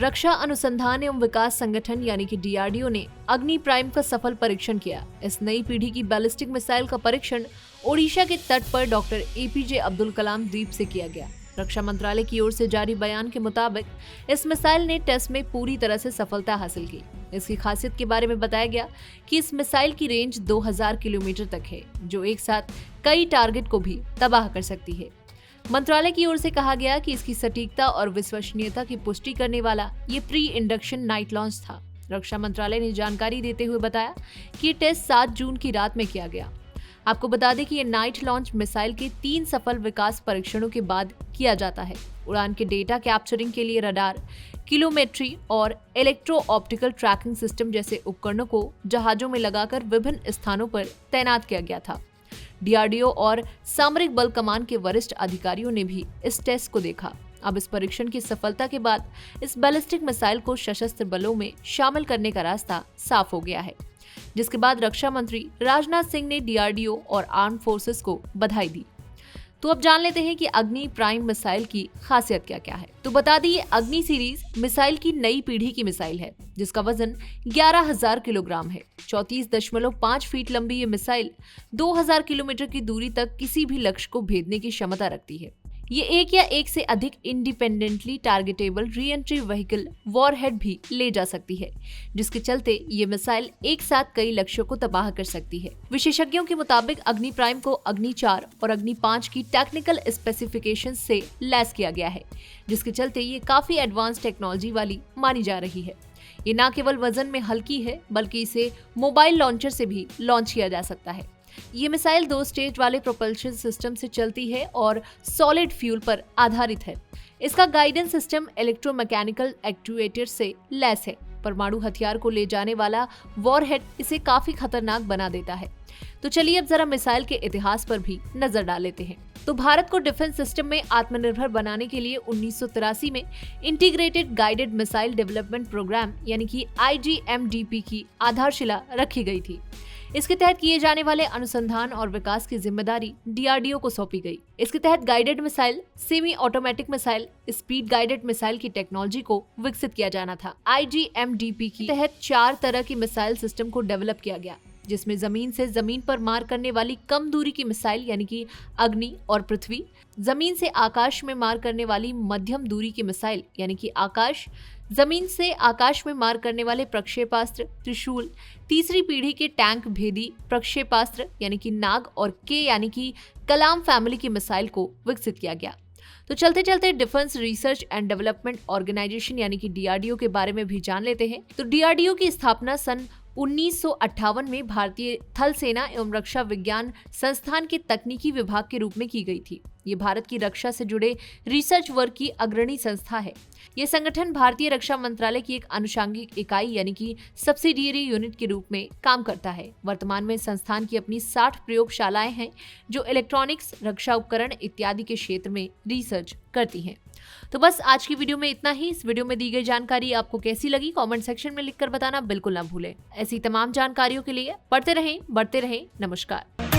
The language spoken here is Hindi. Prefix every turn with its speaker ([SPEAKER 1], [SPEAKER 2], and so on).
[SPEAKER 1] रक्षा अनुसंधान एवं विकास संगठन यानी कि DRDO ने अग्नि प्राइम का सफल परीक्षण किया। इस नई पीढ़ी की बैलिस्टिक मिसाइल का परीक्षण ओडिशा के तट पर डॉक्टर APJ अब्दुल कलाम द्वीप से किया गया। रक्षा मंत्रालय की ओर से जारी बयान के मुताबिक इस मिसाइल ने टेस्ट में पूरी तरह से सफलता हासिल की। इसकी खासियत के बारे में बताया गया कि इस मिसाइल की रेंज 2000 किलोमीटर तक है, जो एक साथ कई टारगेट को भी तबाह कर सकती है। मंत्रालय की ओर से कहा गया कि इसकी सटीकता और विश्वसनीयता की पुष्टि करने वाला ये प्री इंडक्शन नाइट लॉन्च था। रक्षा मंत्रालय ने जानकारी देते हुए बताया कि ये टेस्ट 7 जून की रात में किया गया। आपको बता दें कि ये नाइट लॉन्च मिसाइल के 3 सफल विकास परीक्षणों के बाद किया जाता है। उड़ान के डेटा कैप्चरिंग के लिए रडार, किलोमेट्री और इलेक्ट्रो ऑप्टिकल ट्रैकिंग सिस्टम जैसे उपकरणों को जहाजों में लगाकर विभिन्न स्थानों पर तैनात किया गया था। DRDO और सामरिक बल कमान के वरिष्ठ अधिकारियों ने भी इस टेस्ट को देखा। अब इस परीक्षण की सफलता के बाद इस बैलिस्टिक मिसाइल को सशस्त्र बलों में शामिल करने का रास्ता साफ हो गया है, जिसके बाद रक्षा मंत्री राजनाथ सिंह ने DRDO और आर्म फोर्सेस को बधाई दी। तो अब जान लेते हैं कि अग्नि प्राइम मिसाइल की खासियत क्या क्या है। तो बता दी, ये अग्नि सीरीज मिसाइल की नई पीढ़ी की मिसाइल है, जिसका वजन 11,000 किलोग्राम है। 34.5 फीट लंबी ये मिसाइल 2000 किलोमीटर की दूरी तक किसी भी लक्ष्य को भेदने की क्षमता रखती है। ये एक या एक से अधिक independently targetable re entry vehicle warhead भी ले जा सकती है, जिसके चलते ये मिसाइल एक साथ कई लक्ष्यों को तबाह कर सकती है। विशेषज्ञों के मुताबिक अग्नि प्राइम को अग्नि 4 और अग्नि 5 की टेक्निकल स्पेसिफिकेशन से लैस किया गया है, जिसके चलते ये काफी एडवांस टेक्नोलॉजी वाली मानी जा रही है। ये न केवल वजन में हल्की है, बल्कि इसे मोबाइल लॉन्चर से भी लॉन्च किया जा सकता है। ये मिसाइल 2 स्टेज वाले प्रोपल्शन सिस्टम से चलती है और सॉलिड फ्यूल पर आधारित है। इसका गाइडेंस सिस्टम इलेक्ट्रोमैकेनिकल एक्चुएटर से लैस है। परमाणु हथियार को ले जाने वाला वॉरहेड इसे काफी खतरनाक बना देता है। तो चलिए अब जरा मिसाइल के इतिहास पर भी नजर डाल लेते हैं। तो भारत को डिफेंस सिस्टम में आत्मनिर्भर बनाने के लिए 1983 में integrated guided missile development programme यानी कि IGMDP की आधारशिला रखी गई थी। इसके तहत किए जाने वाले अनुसंधान और विकास की जिम्मेदारी DRDO को सौंपी गई। इसके तहत guided missile, semi automatic missile, speed guided missile की टेक्नोलॉजी को विकसित किया जाना था। IGMDP के तहत 4 तरह की मिसाइल सिस्टम को डेवलप किया गया, जिसमें जमीन से जमीन पर मार करने वाली कम दूरी की मिसाइल यानी कि अग्नि और पृथ्वी, जमीन से आकाश में मार करने वाली मध्यम दूरी की मिसाइल यानी कि आकाश, जमीन से आकाश में मार करने वाले प्रक्षेपास्त्र त्रिशूल, तीसरी पीढ़ी के टैंक भेदी प्रक्षेपास्त्र यानी कि नाग और के यानी कि कलाम फैमिली की मिसाइल को विकसित किया गया। तो चलते चलते defence research and development organisation यानी कि DRDO के बारे में भी जान लेते हैं। तो DRDO की स्थापना सन 1958 में भारतीय थल सेना एवं रक्षा विज्ञान संस्थान के तकनीकी विभाग के रूप में की गई थी। ये भारत की रक्षा से जुड़े रिसर्च वर्क की अग्रणी संस्था है। ये संगठन भारतीय रक्षा मंत्रालय की एक अनुषंगिक इकाई यानी कि सब्सिडियरी यूनिट के रूप में काम करता है। वर्तमान में संस्थान की अपनी 60 प्रयोगशालाएं हैं, जो इलेक्ट्रॉनिक्स, रक्षा उपकरण इत्यादि के क्षेत्र में रिसर्च करती हैं। तो बस आज की वीडियो में इतना ही। इस वीडियो में दी गई जानकारी आपको कैसी लगी, कमेंट सेक्शन में लिखकर बताना बिल्कुल ना भूलें। ऐसी तमाम जानकारियों के लिए पढ़ते रहें, बढ़ते रहें। नमस्कार।